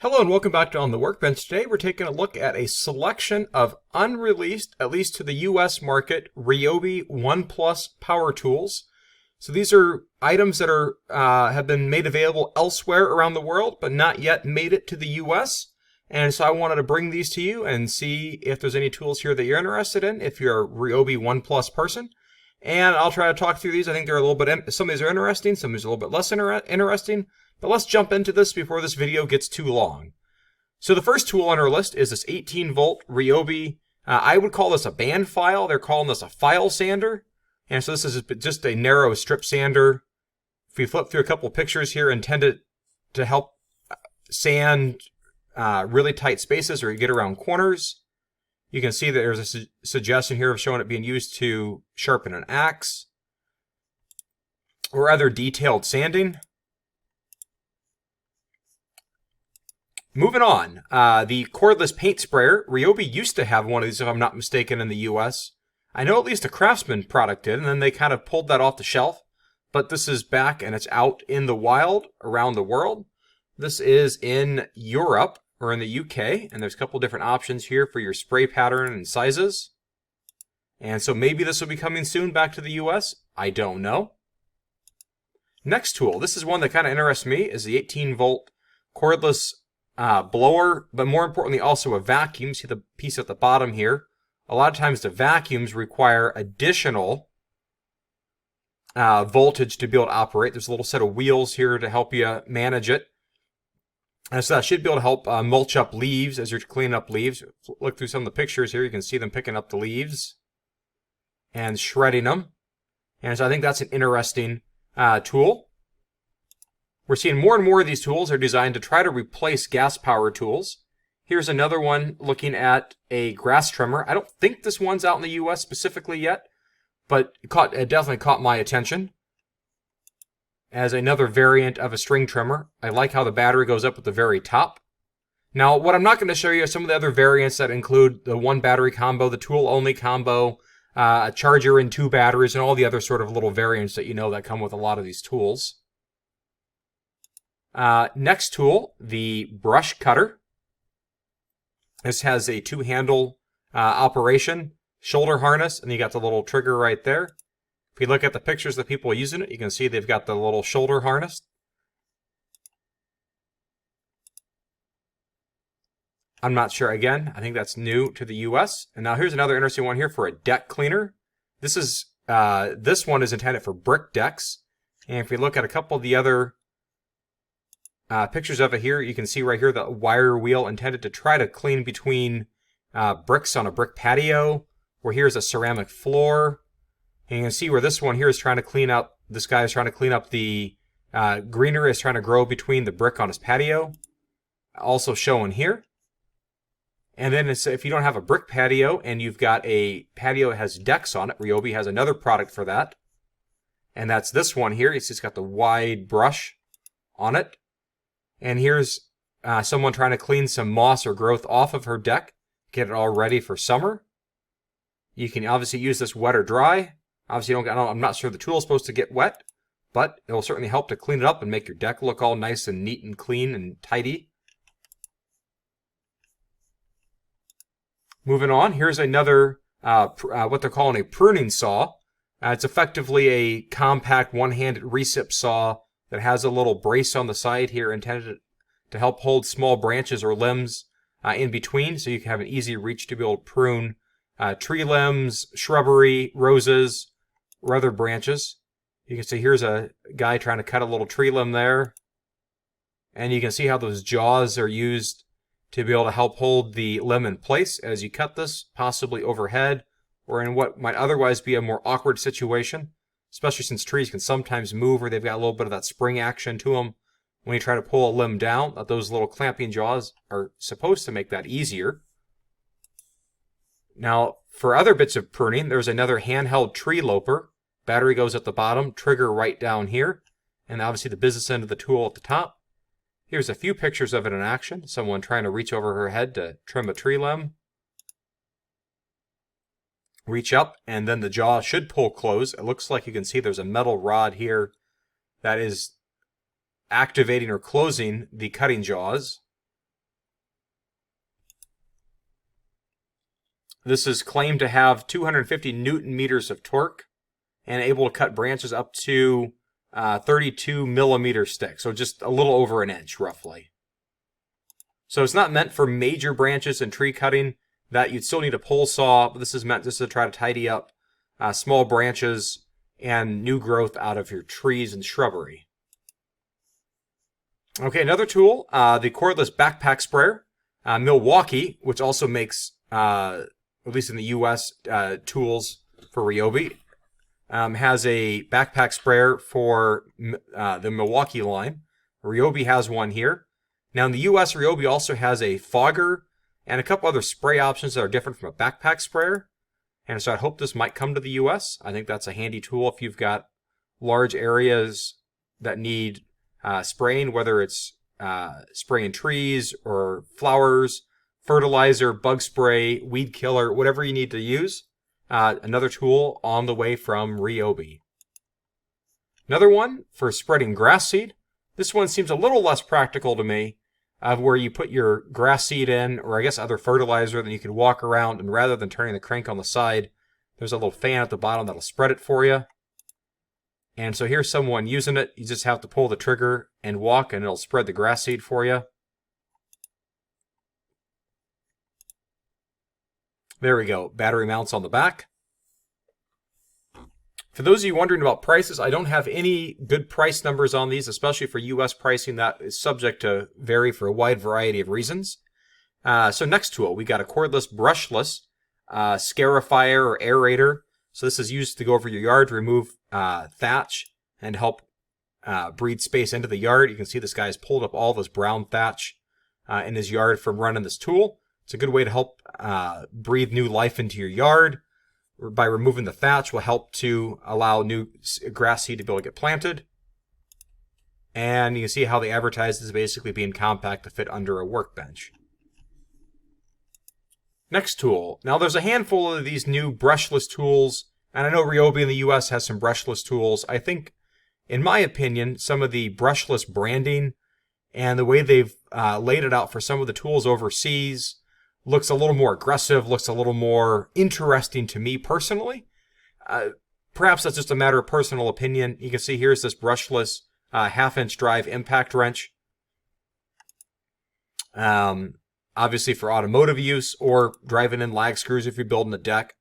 Hello and welcome back to On the Workbench. Today we're taking a look at a selection of unreleased, at least to the US market, Ryobi One Plus power tools. So these are items that are have been made available elsewhere around the world, but not yet made it to the US. And so I wanted to bring these to you and see if there's any tools here that you're interested in, if you're a Ryobi One Plus person. And I'll try to talk through these. I think they're a little bit, some of these are interesting, some of these are a little bit less interesting. But let's jump into this before this video gets too long. So the first tool on our list is this 18-volt Ryobi. I would call this a band file. They're calling this a file sander. And so this is just a narrow strip sander. If we flip through a couple of pictures here, intended to help sand really tight spaces or get around corners. You can see that there's a suggestion here of showing it being used to sharpen an axe or other detailed sanding. Moving on, the cordless paint sprayer. Ryobi used to have one of these, if I'm not mistaken, in the US. I know at least a Craftsman product did, and then they kind of pulled that off the shelf. But this is back, and it's out in the wild around the world. This is in Europe, or in the UK, and there's a couple different options here for your spray pattern and sizes. And so maybe this will be coming soon back to the US. I don't know. Next tool, this is one that kind of interests me, is the 18-volt cordless blower, but more importantly also a vacuum. See the piece at the bottom here. A lot of times the vacuums require additional voltage to be able to operate. There's a little set of wheels here to help you manage it. And so that should be able to help mulch up leaves as you're cleaning up leaves. Look through some of the pictures here. You can see them picking up the leaves and shredding them. And so I think that's an interesting tool. We're seeing more and more of these tools are designed to try to replace gas power tools. Here's another one looking at a grass trimmer. I don't think this one's out in the US specifically yet, but it definitely caught my attention as another variant of a string trimmer. I like how the battery goes up at the very top. Now, what I'm not going to show you are some of the other variants that include the one battery combo, the tool only combo, a charger and 2 batteries, and all the other sort of little variants that you know that come with a lot of these tools. Next tool, the brush cutter. This has a 2-handle operation, shoulder harness, and you got the little trigger right there. If you look at the pictures of people using it, you can see they've got the little shoulder harness. I'm not sure, again, I think that's new to the US. And now here's another interesting one here for a deck cleaner. This one is intended for brick decks. And if we look at a couple of the other pictures of it here, you can see right here the wire wheel intended to try to clean between bricks on a brick patio, where here's a ceramic floor. And you can see where this one here is trying to clean up, this guy is trying to clean up the greenery is trying to grow between the brick on his patio. Also shown here. And then if you don't have a brick patio and you've got a patio that has decks on it, Ryobi has another product for that. And that's this one here. It's just got the wide brush on it. And here's someone trying to clean some moss or growth off of her deck, get it all ready for summer. You can obviously use this wet or dry. Obviously, I'm not sure the tool is supposed to get wet, but it will certainly help to clean it up and make your deck look all nice and neat and clean and tidy. Moving on, here's another, what they're calling a pruning saw. It's effectively a compact one-handed recip saw that has a little brace on the side here intended to help hold small branches or limbs in between, so you can have an easy reach to be able to prune tree limbs, shrubbery, roses, or other branches. You can see here's a guy trying to cut a little tree limb there. And you can see how those jaws are used to be able to help hold the limb in place as you cut this, possibly overhead, or in what might otherwise be a more awkward situation. Especially since trees can sometimes move or they've got a little bit of that spring action to them. When you try to pull a limb down, those little clamping jaws are supposed to make that easier. Now, for other bits of pruning, there's another handheld tree loper. Battery goes at the bottom, trigger right down here, and obviously the business end of the tool at the top. Here's a few pictures of it in action. Someone trying to reach over her head to trim a tree limb. Reach up, and then the jaw should pull close. It looks like you can see there's a metal rod here that is activating or closing the cutting jaws. This is claimed to have 250 Newton meters of torque and able to cut branches up to 32 millimeter stick, so just a little over an inch roughly. So it's not meant for major branches and tree cutting that you'd still need a pole saw, but this is meant just to try to tidy up small branches and new growth out of your trees and shrubbery. Okay, another tool, the cordless backpack sprayer. Milwaukee, which also makes, at least in the US, tools for Ryobi, has a backpack sprayer for the Milwaukee line. Ryobi has one here. Now in the US, Ryobi also has a fogger and a couple other spray options that are different from a backpack sprayer. And so I hope this might come to the US. I think that's a handy tool if you've got large areas that need spraying, whether it's spraying trees or flowers, fertilizer, bug spray, weed killer, whatever you need to use. Another tool on the way from Ryobi. Another one for spreading grass seed. This one seems a little less practical to me, where you put your grass seed in, or I guess other fertilizer, then you can walk around, and rather than turning the crank on the side, there's a little fan at the bottom that'll spread it for you. And so here's someone using it. You just have to pull the trigger and walk, and it'll spread the grass seed for you. There we go. Battery mounts on the back. For those of you wondering about prices, I don't have any good price numbers on these, especially for US pricing. That is subject to vary for a wide variety of reasons. So next tool, we got a cordless brushless scarifier or aerator. So this is used to go over your yard to remove thatch and help breathe space into the yard. You can see this guy's pulled up all this brown thatch in his yard from running this tool. It's a good way to help breathe new life into your yard. By removing the thatch will help to allow new grass seed to be able to get planted. And you can see how they advertise this basically being compact to fit under a workbench. Next tool. Now there's a handful of these new brushless tools, and I know Ryobi in the US has some brushless tools. I think, in my opinion, some of the brushless branding and the way they've laid it out for some of the tools overseas looks a little more aggressive, looks a little more interesting to me personally. Perhaps that's just a matter of personal opinion. You can see here's this brushless half-inch drive impact wrench. Obviously for automotive use or driving in lag screws if you're building a deck.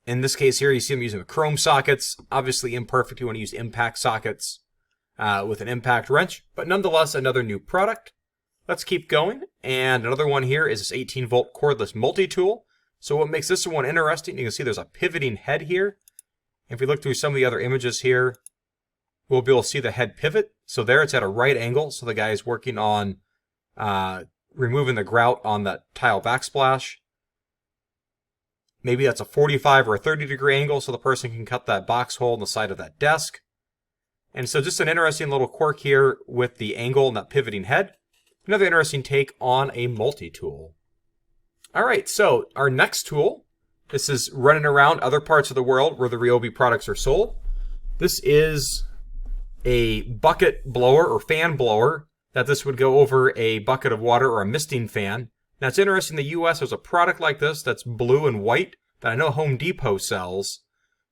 In this case here, you see I'm using the chrome sockets. Obviously imperfect, you want to use impact sockets with an impact wrench, but nonetheless another new product. Let's keep going. And another one here is this 18-volt cordless multi-tool. So what makes this one interesting, you can see there's a pivoting head here. If we look through some of the other images here, we'll be able to see the head pivot. So there it's at a right angle. So the guy is working on removing the grout on that tile backsplash. Maybe that's a 45 or a 30-degree angle so the person can cut that box hole in the side of that desk. And so just an interesting little quirk here with the angle and that pivoting head. Another interesting take on a multi-tool. All right, so our next tool, this is running around other parts of the world where the Ryobi products are sold. This is a bucket blower or fan blower that this would go over a bucket of water or a misting fan. Now it's interesting, in the US there's a product like this that's blue and white that I know Home Depot sells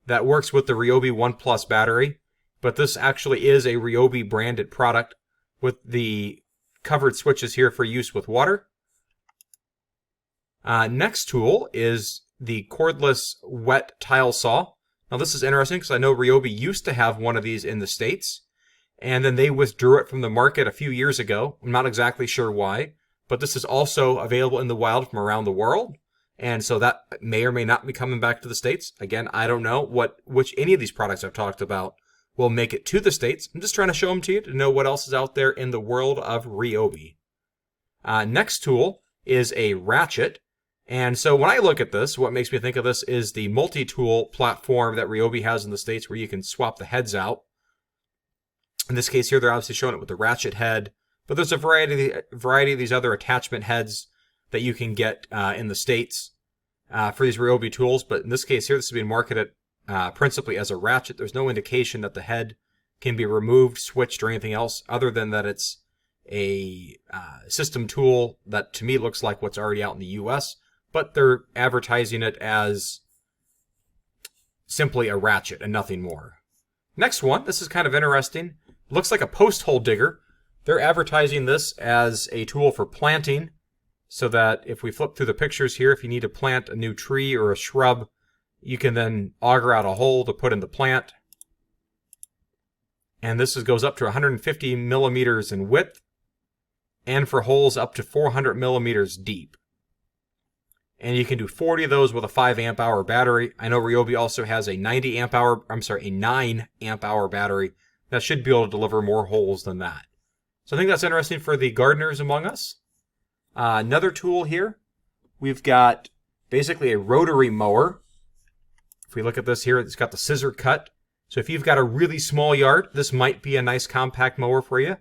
that works with the Ryobi One Plus battery, but this actually is a Ryobi branded product with the covered switches here for use with water. Next tool is the cordless wet tile saw. Now this is interesting because I know Ryobi used to have one of these in the States, and then they withdrew it from the market a few years ago. I'm not exactly sure why, but this is also available in the wild from around the world, and so that may or may not be coming back to the States. Again, I don't know which any of these products I've talked about will make it to the States. I'm just trying to show them to you to know what else is out there in the world of Ryobi. Next tool is a ratchet. And so when I look at this, what makes me think of this is the multi-tool platform that Ryobi has in the States where you can swap the heads out. In this case here, they're obviously showing it with the ratchet head, but there's a variety of these other attachment heads that you can get in the States for these Ryobi tools. But in this case here, this is being marketed principally as a ratchet. There's no indication that the head can be removed, switched, or anything else other than that it's a system tool that to me looks like what's already out in the US. but they're advertising it as simply a ratchet and nothing more. Next one, this is kind of interesting. Looks like a post hole digger. They're advertising this as a tool for planting, so that if we flip through the pictures here, if you need to plant a new tree or a shrub, you can then auger out a hole to put in the plant. And this goes up to 150 millimeters in width, and for holes up to 400 millimeters deep. And you can do 40 of those with a 5 amp hour battery. I know Ryobi also has a 9 amp hour battery that should be able to deliver more holes than that. So I think that's interesting for the gardeners among us. Another tool here, we've got basically a rotary mower. If we look at this here, it's got the scissor cut. So if you've got a really small yard, this might be a nice compact mower for you.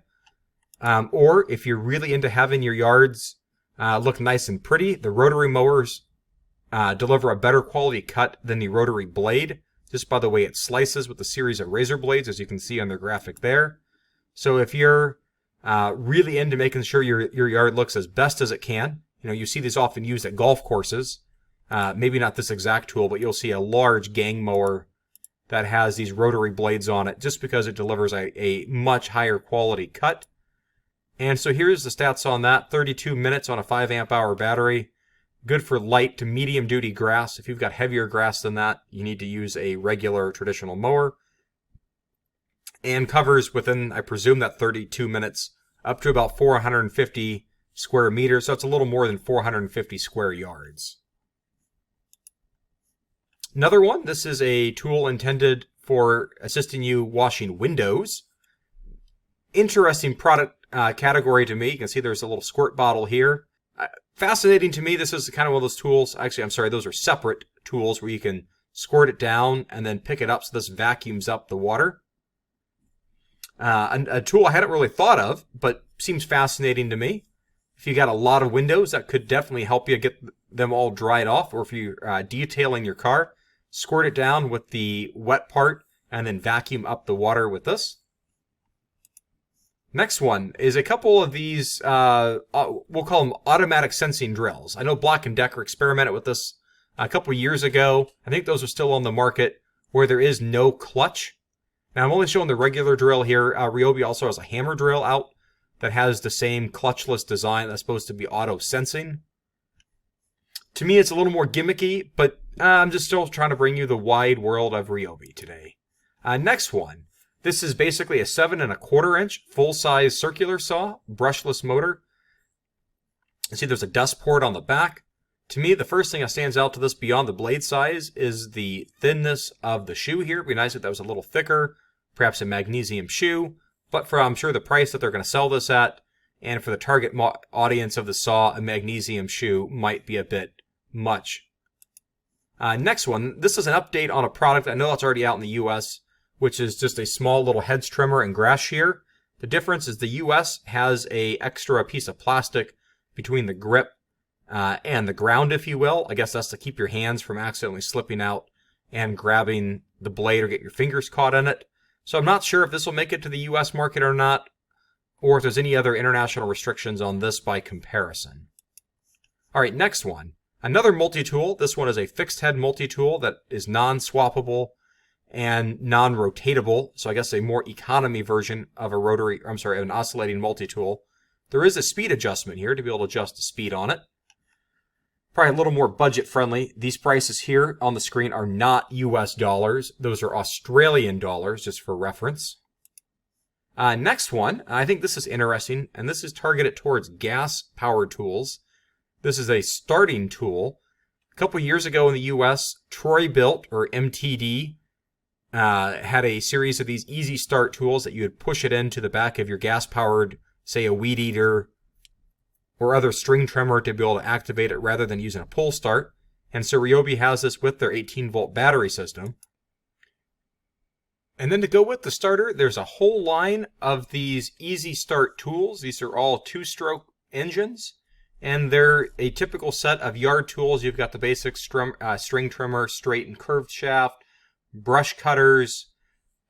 Or if you're really into having your yards look nice and pretty, the rotary mowers deliver a better quality cut than the rotary blade, just by the way it slices with a series of razor blades, as you can see on their graphic there. So if you're really into making sure your yard looks as best as it can, you see these often used at golf courses. Maybe not this exact tool, but you'll see a large gang mower that has these rotary blades on it, just because it delivers a much higher quality cut. And so here's the stats on that. 32 minutes on a 5 amp hour battery. Good for light to medium duty grass. If you've got heavier grass than that, you need to use a regular traditional mower. And covers within, I presume, that 32 minutes up to about 450 square meters. So it's a little more than 450 square yards. Another one, this is a tool intended for assisting you washing windows. Interesting product category to me. You can see there's a little squirt bottle here. Fascinating to me. This is kind of one of those tools. Actually, I'm sorry, those are separate tools where you can squirt it down and then pick it up, so this vacuums up the water. A tool I hadn't really thought of, but seems fascinating to me. If you got a lot of windows, that could definitely help you get them all dried off. Or if you're detailing your car, squirt it down with the wet part and then vacuum up the water with this. Next one is a couple of these, we'll call them automatic sensing drills. I know Black & Decker experimented with this a couple years ago. I think those are still on the market, where there is no clutch. Now, I'm only showing the regular drill here. Ryobi also has a hammer drill out that has the same clutchless design that's supposed to be auto-sensing. To me, it's a little more gimmicky, but I'm just still trying to bring you the wide world of Ryobi today. Next one. This is basically a 7 1/4 inch full-size circular saw, brushless motor. You see there's a dust port on the back. To me, the first thing that stands out to this beyond the blade size is the thinness of the shoe here. It'd be nice if that was a little thicker, perhaps a magnesium shoe. But for, I'm sure, the price that they're going to sell this at, and for the target audience of the saw, a magnesium shoe might be a bit much. Next one, this is an update on a product I know that's already out in the US, which is just a small little hedge trimmer and grass shear. The difference is the US has a extra piece of plastic between the grip and the ground, if you will. I guess that's to keep your hands from accidentally slipping out and grabbing the blade or get your fingers caught in it. So I'm not sure if this will make it to the US market or not, or if there's any other international restrictions on this by comparison. All right, next one. Another multi-tool. This one is a fixed head multi-tool that is non-swappable and non-rotatable, so I guess a more economy version of an oscillating multi-tool. There is a speed adjustment here to be able to adjust the speed on it. Probably a little more budget friendly. These prices here on the screen are not US dollars. Those are Australian dollars, just for reference. Next one, I think this is interesting, and this is targeted towards gas-powered tools. This is a starting tool. A couple years ago in the US, Troy-Bilt, or MTD, had a series of these easy start tools that you would push it into the back of your gas-powered, say a weed eater or other string trimmer to be able to activate it rather than using a pull start. And so Ryobi has this with their 18-volt battery system. And then to go with the starter, there's a whole line of these easy start tools. These are all 2-stroke engines, and they're a typical set of yard tools. You've got the basic string trimmer, straight and curved shaft, brush cutters,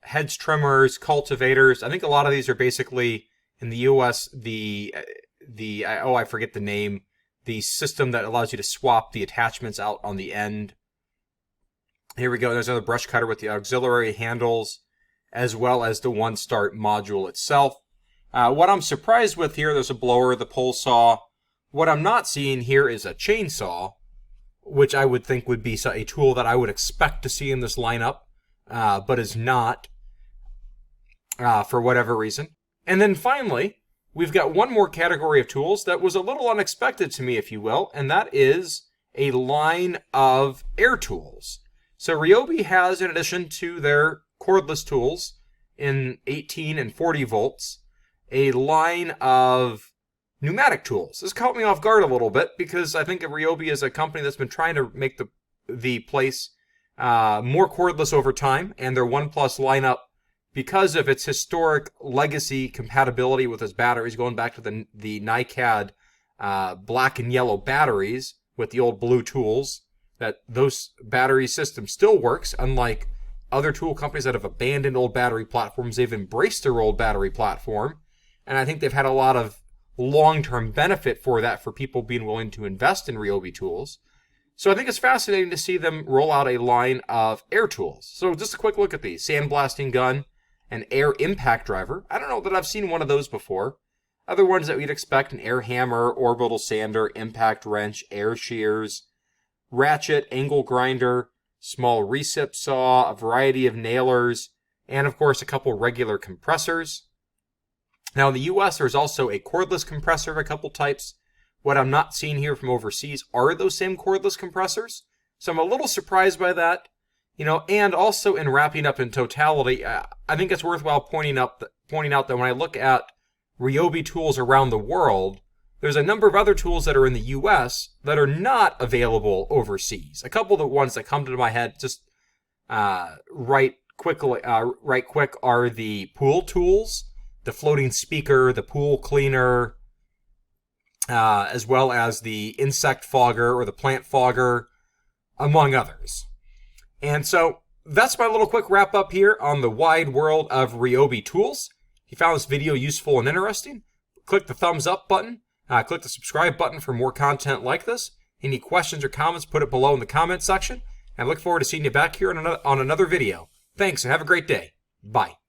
hedge trimmers, cultivators. I think a lot of these are basically in the US I forget the name, the system that allows you to swap the attachments out on the end. Here we go. There's another brush cutter with the auxiliary handles, as well as the One Start module itself. What I'm surprised with here, there's a blower, the pole saw. What I'm not seeing here is a chainsaw, which I would think would be a tool that I would expect to see in this lineup, but is not, for whatever reason. And then finally, we've got one more category of tools that was a little unexpected to me, if you will, and that is a line of air tools. So Ryobi has, in addition to their cordless tools in 18 and 40 volts, a line of pneumatic tools. This caught me off guard a little bit because I think Ryobi is a company that's been trying to make the place more cordless over time, and their One Plus lineup, because of its historic legacy compatibility with its batteries, going back to the NiCad black and yellow batteries with the old blue tools, that those battery system still works, unlike other tool companies that have abandoned old battery platforms. They've embraced their old battery platform, and I think they've had a lot of long-term benefit for that, for people being willing to invest in Ryobi tools. So I think it's fascinating to see them roll out a line of air tools. So just a quick look at these. Sandblasting gun, an air impact driver. I don't know that I've seen one of those before. Other ones that we'd expect: an air hammer, orbital sander, impact wrench, air shears, ratchet, angle grinder, small recip saw, a variety of nailers, and of course a couple regular compressors. Now in the US, there's also a cordless compressor of a couple types. What I'm not seeing here from overseas are those same cordless compressors. So I'm a little surprised by that. And also, in wrapping up in totality, I think it's worthwhile pointing out that when I look at Ryobi tools around the world, there's a number of other tools that are in the US that are not available overseas. A couple of the ones that come to my head just right quick are the pool tools, the floating speaker, the pool cleaner, as well as the insect fogger or the plant fogger, among others. And so that's my little quick wrap up here on the wide world of Ryobi tools. If you found this video useful and interesting, click the thumbs up button. Click the subscribe button for more content like this. Any questions or comments, put it below in the comment section. And I look forward to seeing you back here on another video. Thanks, and have a great day. Bye.